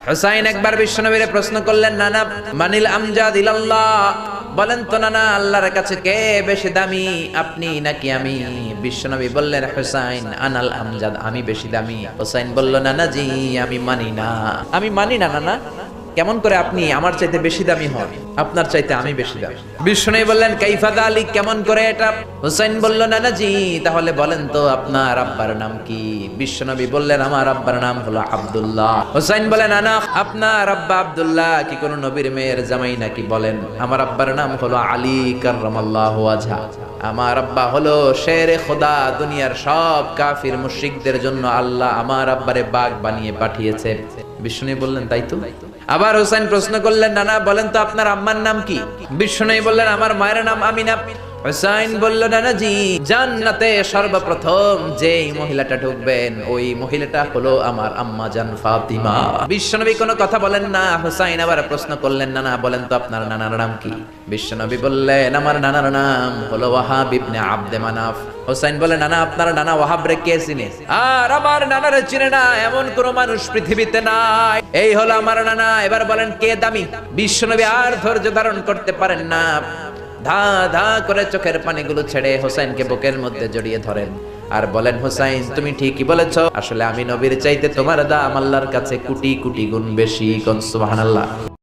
হুসাইন একবার বিশ্বনবীরে প্রশ্ন করলেন, নানা মানিল আমজাদ ইলাল্লাহ, বলেন তো নানা আল্লাহর কাছে কে বেশি দামি, আপনি নাকি আমি? বিশ্বনবী বললেন, হুসাইন আনাল আমজাদ, আমি বেশি দামি। হুসাইন বলল, নানা জি আমি মানি না নানা। কেমন করে আপনি আমার চাইতে বেশি দামি হন? আপনার চাইতে আমি বেশি দামি। বিশ্বনবী বললেন, কাইফা যালিক, কেমন করে এটা? হুসাইন বলল, নানা জি তাহলে বলেন তো আপনার আব্বার নাম কি? বিশ্বনবী বললেন, আমার আব্বার নাম হলো আব্দুল্লাহ। হুসাইন বলেন, নানা আপনার আব্বা আব্দুল্লাহ কি কোন নবীর মেয়ের জামাই নাকি? বলেন, আমার আব্বার নাম হলো আলী কাররামাল্লাহু ওয়াজহা। আমার আব্বা হলো শেরে খোদা, দুনিয়ার সব কাফির মুশরিকদের জন্য আল্লাহ আমার আব্বারে বাগ বানিয়ে পাঠিয়েছে। বিশ্বনবী বললেন, তাই তো? আবার হুসাইন প্রশ্ন করলেন, নানা বলেন তো আপনার আম্মার নাম কি? বিশ্বনবী বললেন, আমার মায়ের নাম আমিনা। হুসাইন বলল, নানা জি জান্নাতে সর্বপ্রথম যেই মহিলাটা ঢুকবেন ওই মহিলাটা হলো আমার আম্মা জান ফাতিমা। বিশ্বনবী কোনো কথা বলেন না। হুসাইন আবার প্রশ্ন করলেন, নানা বলেন তো আপনার নানার নাম কি? বিশ্বনবী বললেন, আমার নানার নাম হলো ওয়াহাব ইবনে আব্দে মানাফ। হুসাইন বলে, নানা আপনার নানা ওয়াহাব রে কে চিনে? আর আমার নানারে চিনে না এমন কোন মানুষ পৃথিবীতে নাই। এই হলো আমার নানা। এবার বলেন কে দামি? বিশ্বনবী আর ধৈর্য ধারণ করতে পারেন না, ধা ধা করে চোখের পানিগুলো ছেড়ে হুসাইনকে বুকের মধ্যে জড়িয়ে ধরেন আর বলেন, হুসাইন তুমি ঠিকই বলেছো, আসলে আমি নবীর চাইতে তোমার দাম আল্লাহর কাছে কোটি কোটি গুণ বেশি। কোন সুবহানাল্লাহ।